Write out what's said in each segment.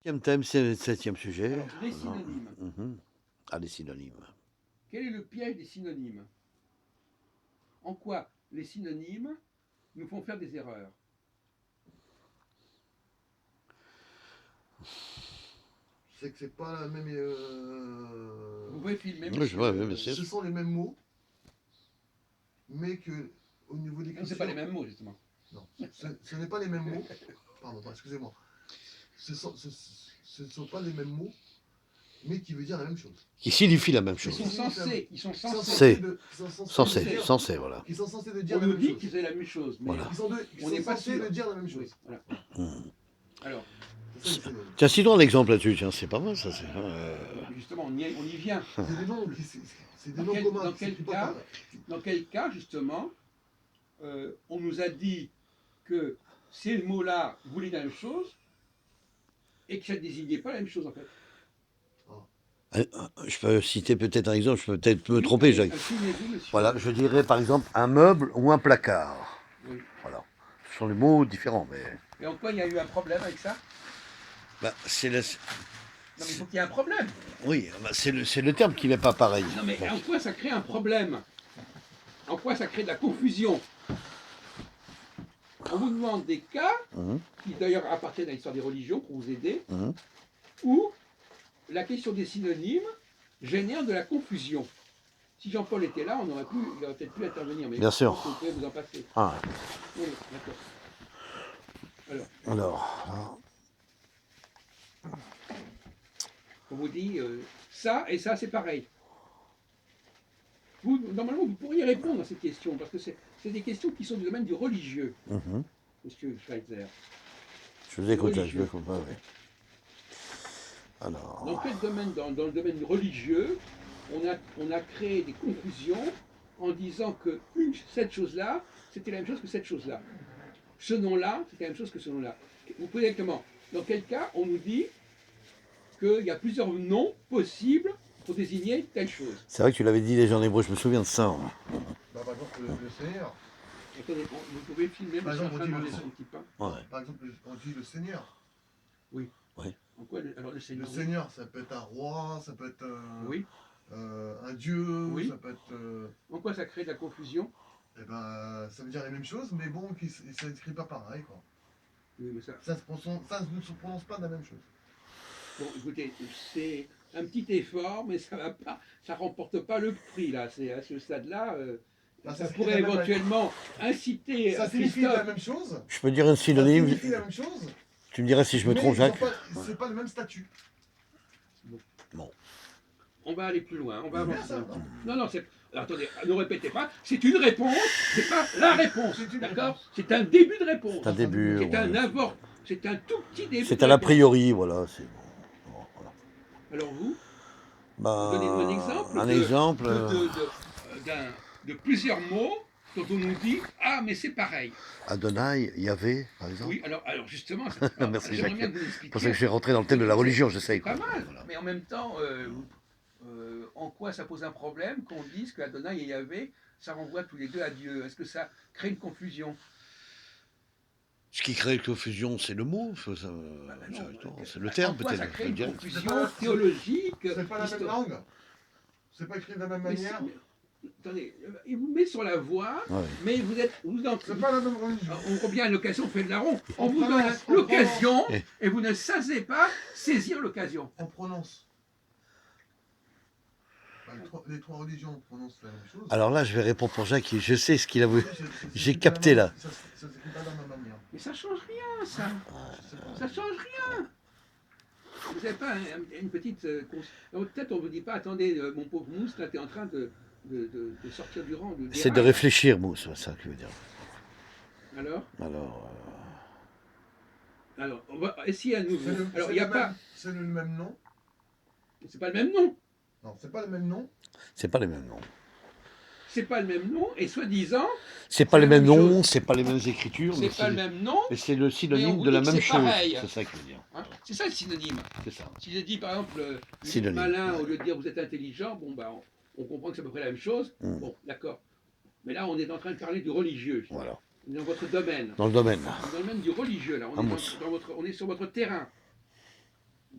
Septième thème, c'est le septième sujet. Alors, les synonymes. Ah, les synonymes. Quel est le piège des synonymes? En quoi les synonymes nous font faire des erreurs? C'est que c'est pas la même. Vous pouvez filmer, Oui, monsieur. je vois, oui, monsieur. Ce sont les mêmes mots, mais que au niveau Non, d'écriture. c'est pas les mêmes mots, justement. Non, ce n'est pas les mêmes mots. Pardon, excusez-moi. Ce ne sont pas les mêmes mots, mais qui veut dire la même chose. Qui signifie la même Ils chose. sont censés. Ils sont C'est. censés. Censé, voilà. Qui sont censés de dire On la nous même dit chose. qu'ils font la même chose, mais Voilà. Ils on sont n'est pas censés sûr. de dire la même Oui, chose. voilà. Hum. Alors, C'est ça, les Tiens, citons un exemple là-dessus, tiens, c'est pas mal ça. justement, on y vient. C'est des noms, c'est des noms Dans communs. quel c'est pas cas, pareil. dans quel cas, justement, on nous a dit que ces mots-là voulaient la même chose et que ça ne désignait pas la même chose, en fait. Je peux citer peut-être un exemple, je peux peut-être me Oui, tromper, allez, Jacques. filmez-vous, monsieur. Voilà, je dirais par exemple un meuble ou un placard. Oui. Voilà. Ce sont des mots différents, mais. Et en quoi il y a eu un problème avec ça? Bah, c'est le. Non, mais il faut qu'il y ait un problème. Oui, bah, c'est le terme qui n'est pas pareil. Non, mais Bon. en quoi ça crée un problème? En quoi ça crée de la confusion? On vous demande des cas, Mhm. qui d'ailleurs appartiennent à l'histoire des religions pour vous aider, Mhm. où la question des synonymes génère de la confusion. Si Jean-Paul était là, il aurait peut-être pu intervenir, mais Bien je sûr. pense que vous pouvez vous en passer. Ah, Oui, d'accord. alors, On vous dit ça et ça, c'est pareil. Vous, normalement, vous pourriez répondre à cette question, parce que c'est des questions qui sont du domaine du religieux, monsieur Schweitzer. je vous écoute, là, je Religieux. vous écoute pas, oui. Alors, Dans quel domaine, dans le domaine du religieux, on a créé des confusions en disant que cette chose-là, c'était la même chose que cette chose-là. Ce nom-là, c'était la même chose que ce nom-là. Vous pouvez exactement, dans quel cas on nous dit qu'il y a plusieurs noms possibles pour désigner telle chose. c'est vrai que tu l'avais dit déjà en hébreu, je me souviens de ça. Hein. Bah, par exemple, le Seigneur. Attendez, vous pouvez filmer, Par je suis en exemple, train de on dit manger le- son petit pain. Ouais. Par exemple, on dit le Seigneur. En quoi, alors le Le Seigneur? Seigneur, ça peut être un roi, ça peut être Oui. un dieu, Oui. ça peut être. En quoi ça crée de la confusion? Eh ben, ça veut dire la même chose, mais bon, ça n'écrit pas pareil, quoi. Oui, mais ça. Ça ne se prononce pas de la même chose. Bon, écoutez, c'est un petit effort, mais ça va pas, ça remporte pas le prix là. C'est à ce stade-là, Bah, ça signifie pourrait la même- éventuellement inciter Ça signifie la Christophe. même chose. Je peux dire un Ça synonyme, signifie la même chose. tu me diras si je me mais trompe, ils ont Jacques. pas- C'est pas le même statut. On va aller plus loin, on va Mais avancer. ça, non. Non, c'est. Attendez, ne répétez pas. C'est une réponse, c'est pas la réponse. C'est une D'accord? réponse. C'est un début de réponse. C'est un début. C'est un ouais. avort. C'est un tout petit début. C'est de à l'a réponse. priori, voilà. C'est bon. Bon, voilà. Alors vous, Bah, donnez-nous un exemple. Un exemple. De plusieurs mots dont on nous dit ah mais c'est pareil. Adonai, Yahvé, par exemple. Oui, alors justement, Merci, j'aimerais Jacques. bien que vous C'est expliquiez. pour ça que je suis rentré dans le thème de la religion, j'essaye. C'est pas quoi. mal, Voilà. mais en même temps, en quoi ça pose un problème qu'on dise qu'Adonai et Yahvé, ça renvoie tous les deux à Dieu? Est-ce que ça crée une confusion? Ce qui crée la confusion, c'est le mot, c'est le terme En quoi ça peut-être. crée je une dirais. confusion théologique? C'est pas la même historique? langue. C'est pas écrit de la même Mais manière. attendez, il vous met sur la voie, Ouais. mais vous en C'est pas la même religion. on revient à l'occasion, on fait le larron. On On vous donne prononce, on l'occasion prononce. et vous ne savez pas saisir l'occasion. On prononce. Bah, les trois religions prononcent la même chose. Alors là, je vais répondre pour Jacques, je sais ce qu'il a voulu. C'est- j'ai c'est capté, pas la là. même- Ça s'écrit pas de la même manière. Mais ça change rien, ça. Je sais pas. Ça change rien. Vous n'avez pas une petite. Alors, peut-être on ne vous dit pas, attendez, mon pauvre Mousse, là, tu es en train de sortir du rang. C'est de réfléchir, Mousse, c'est ça que je veux dire. Alors, Alors, on va essayer à nouveau. Alors, il C'est n'y a le pas. même- C'est le même nom. C'est pas le même nom. Non, c'est pas le même nom. c'est pas les mêmes noms. C'est pas le même nom, et soi-disant, C'est pas C'est les la mêmes même noms, c'est pas les mêmes écritures, mais c'est pas le même nom. mais c'est le Mais on synonyme vous de la dit que même c'est chose. pareil. C'est ça que je veux dire. Hein, c'est ça le synonyme. C'est ça. Si je dis par exemple, vous êtes Synonyme. malin, au lieu de dire vous êtes intelligent, bon, bah, on comprend que c'est à peu près la même chose. Mm. Bon, d'accord. Mais là, on est en train de parler du religieux. Voilà. On est dans votre domaine. Dans le domaine. Dans le domaine du religieux, là. On, Un est, mousse. on est sur votre terrain.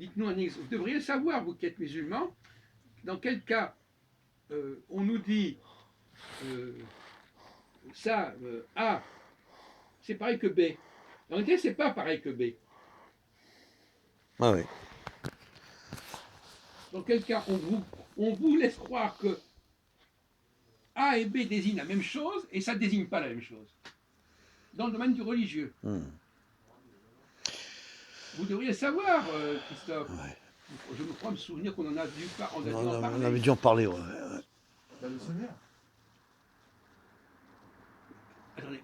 dites-nous un exemple. Vous devriez savoir, vous qui êtes musulmans, dans quel cas on nous dit A, c'est pareil que B. En réalité, c'est pas pareil que B. Ah oui. Dans quel cas on vous laisse croire que A et B désignent la même chose et ça ne désigne pas la même chose. Dans le domaine du religieux. Vous devriez savoir, Christophe. Ouais. Je me crois me souvenir qu'on en a dû On en parler. avait dû en parler, ouais. Bah, le Seigneur. Attendez.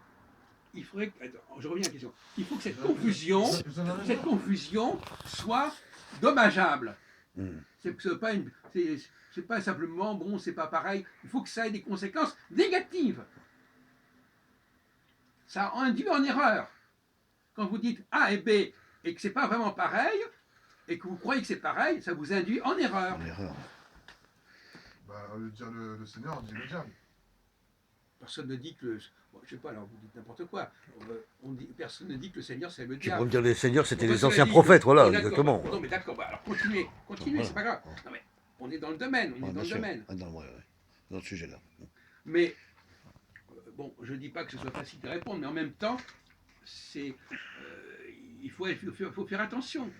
Il faudrait que, attends, je reviens à la question. Il faut que cette confusion soit dommageable. C'est pas simplement bon, c'est pas pareil. Il faut que ça ait des conséquences négatives. Ça induit en erreur. Quand vous dites A et B et que c'est pas vraiment pareil et que vous croyez que c'est pareil, ça vous induit en erreur. Bah, au lieu de dire le Seigneur, on dit le diable. Personne ne dit que bon, je sais pas, alors vous dites n'importe quoi. Personne ne dit que le Seigneur c'est le Tu diable. pourrais me dire les seigneurs, c'était les Cela anciens dit, prophètes, voilà, d'accord, exactement. Non mais d'accord, bah, alors continuez, Voilà. c'est pas grave. Non mais on est dans le domaine, Bien le sûr. domaine. Ah, dans le sujet-là. Mais bon, je dis pas que ce soit facile de répondre, mais en même temps, il faut faire attention.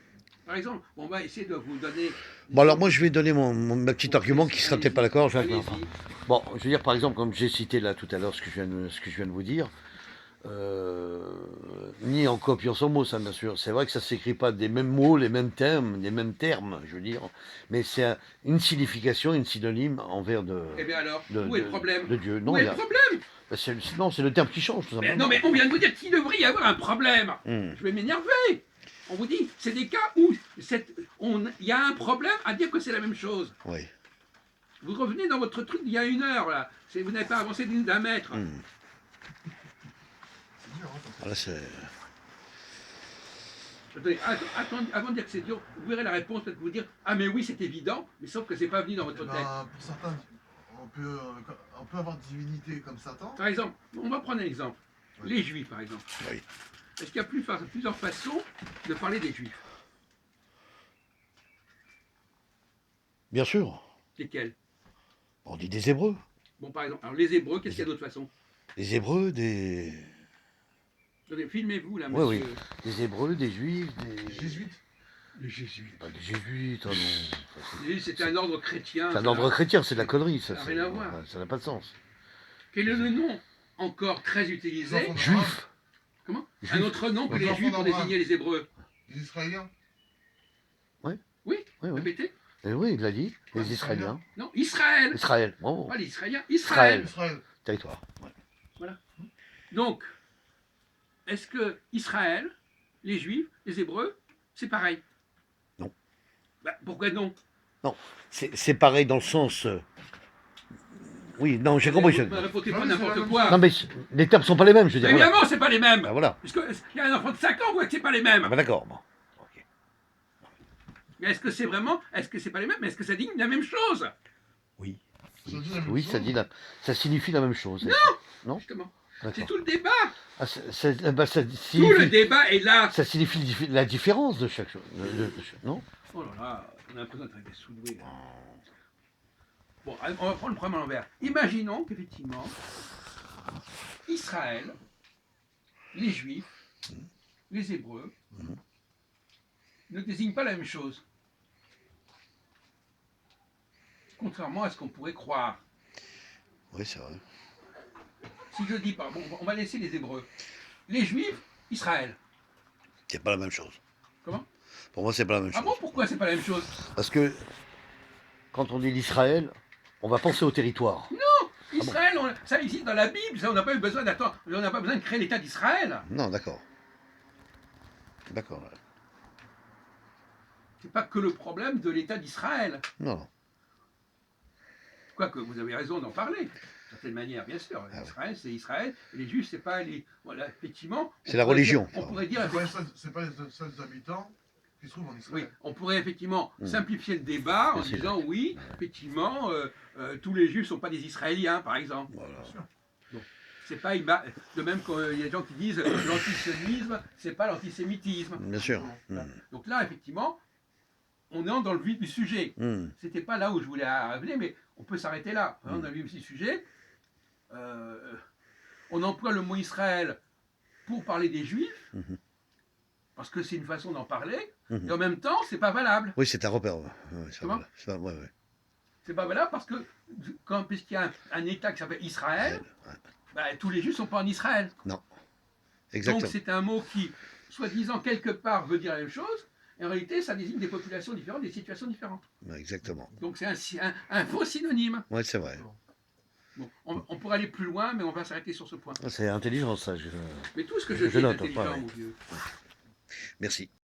Par exemple, on va essayer de vous donner. Bon, alors moi, je vais donner ma petit argument qui sera peut-être pas d'accord. Allez-y. Bon, je veux dire, par exemple, comme j'ai cité là tout à l'heure ce que je viens de vous dire, ni en copie en son mot, ça bien sûr. C'est vrai que ça ne s'écrit pas des mêmes mots, les mêmes termes, je veux dire, mais c'est une signification, une synonyme envers Eh bien alors, où est le problème? de Dieu. Non, Où est le problème? non, c'est le terme qui change, tout simplement. Non mais on vient de vous dire qu'il devrait y avoir un problème. Hmm. Je vais m'énerver. On vous dit, c'est des cas où il y a un problème à dire que c'est la même chose. Oui. Vous revenez dans votre truc d'il y a une heure, là. Vous n'avez pas avancé d'un mètre. Hmm. C'est dur, hein, comme ça. Voilà, c'est... Attendez, avant de dire que c'est dur, vous verrez la réponse, peut-être vous dire, ah mais oui, c'est évident, mais sauf que c'est pas venu dans votre Eh tête. ben, pour certains, on peut avoir divinité comme Satan. Par exemple, on va prendre un exemple. Oui. Les Juifs, par exemple. Oui. Est-ce qu'il y a plusieurs façons de parler des Juifs? Bien sûr. Lesquelles? On dit des Hébreux. Bon, par exemple, alors les Hébreux, qu'est-ce qu'il y a d'autre façon? Des Hébreux, des... Attendez, filmez-vous là, Oui, monsieur. oui. Des Hébreux, des Juifs, des... Jésuite. Les Jésuites. Pas des Jésuites, oh non. Ça, Les Jésuites, c'est un ordre chrétien. c'est un ordre chrétien, c'est de la connerie, ça ça. n'a rien à voir. Ça n'a pas de sens. Quel est le nom encore très utilisé? Les enfants Juif. Comment? Juif. Un autre nom que Les les enfants Juifs pour d'Abraham. désigner les Hébreux? Les Israéliens. Oui, Oui, oui. répétez. Et oui, il l'a dit. Ouais, Les Israéliens. Non, Israël. Israël. Bravo. Pas les Israéliens, Israël. Israël. Territoire. Ouais. Donc, est-ce que Israël, les Juifs, les Hébreux, c'est pareil? Non. Bah, pourquoi non? C'est pareil dans le sens... Oui, non, j'ai compris. Ne répondez pas Non, mais n'importe c'est la quoi. Non, mais les termes sont pas les mêmes, je veux dire. Voilà. Évidemment, c'est pas les mêmes. Ben voilà. Puisque il y a un enfant de 5 ans, vous voyez que c'est pas les mêmes. Ah ben d'accord. Bon. Ok. Mais est-ce que c'est vraiment, est-ce que c'est pas les mêmes, mais est-ce que ça dit la même chose? Oui. Ça dit la même Oui, chose. ça signifie la même chose. Non. Justement. D'accord. C'est tout le débat. Ah, ça Tout le signifie, débat est là. ça signifie la différence de chaque chose. Non. Oh là là, on a l'impression d'être sous-doué. Bon, on va prendre le problème à l'envers. Imaginons qu'effectivement, Israël, les Juifs, les Hébreux, ne désignent pas la même chose. Contrairement à ce qu'on pourrait croire. Oui, c'est vrai. Si je dis pas, bon, on va laisser les Hébreux. Les Juifs, Israël. C'est pas la même chose. Comment? Pour moi, c'est pas la même Ah chose. bon, pourquoi c'est pas la même chose? Parce que quand on dit l'Israël, on va penser au territoire. Israël, ça existe dans la Bible, ça, on n'a pas eu besoin d'attendre, on n'a pas besoin de créer l'État d'Israël. Non, d'accord. D'accord. Ouais. C'est pas que le problème de l'État d'Israël. Non. Quoique vous avez raison d'en parler, d'une certaine manière, bien sûr. Ah oui. Israël, c'est Israël, et les Juifs, c'est pas les. Voilà, effectivement. C'est la religion. On pourrait dire. C'est pas les seuls habitants qui se trouvent en Oui, Israël. on pourrait effectivement Mm. simplifier le débat en Bien sûr. disant oui, effectivement, tous les Juifs ne sont pas des Israéliens, par exemple. Voilà. C'est pas de même qu'il y a des gens qui disent l'antisémitisme, c'est pas l'antisémitisme. Bien sûr. Voilà. Mm. Donc là, effectivement, on est dans le vif du sujet. Hmm. C'était pas là où je voulais arriver, mais on peut s'arrêter là. Dans le vif du sujet, on emploie le mot Israël pour parler des Juifs, parce que c'est une façon d'en parler, et en même temps, c'est pas valable. Oui, c'est un repère. Ouais, c'est Comment vrai. C'est pas- ouais, ouais. C'est pas valable parce que, puisqu'il y a un État qui s'appelle Israël, Ouais. bah, tous les Juifs sont pas en Israël. Non. Donc Exactement. c'est un mot qui, soi-disant, quelque part veut dire la même chose, et en réalité, ça désigne des populations différentes, des situations différentes. Ouais, exactement. Donc c'est un faux synonyme. Ouais, c'est vrai. Bon, on pourrait aller plus loin, mais on va s'arrêter sur ce point. C'est intelligent, ça. Mais tout ce que Je je dis est note, intelligent, ouais, ouais. mon vieux. Merci.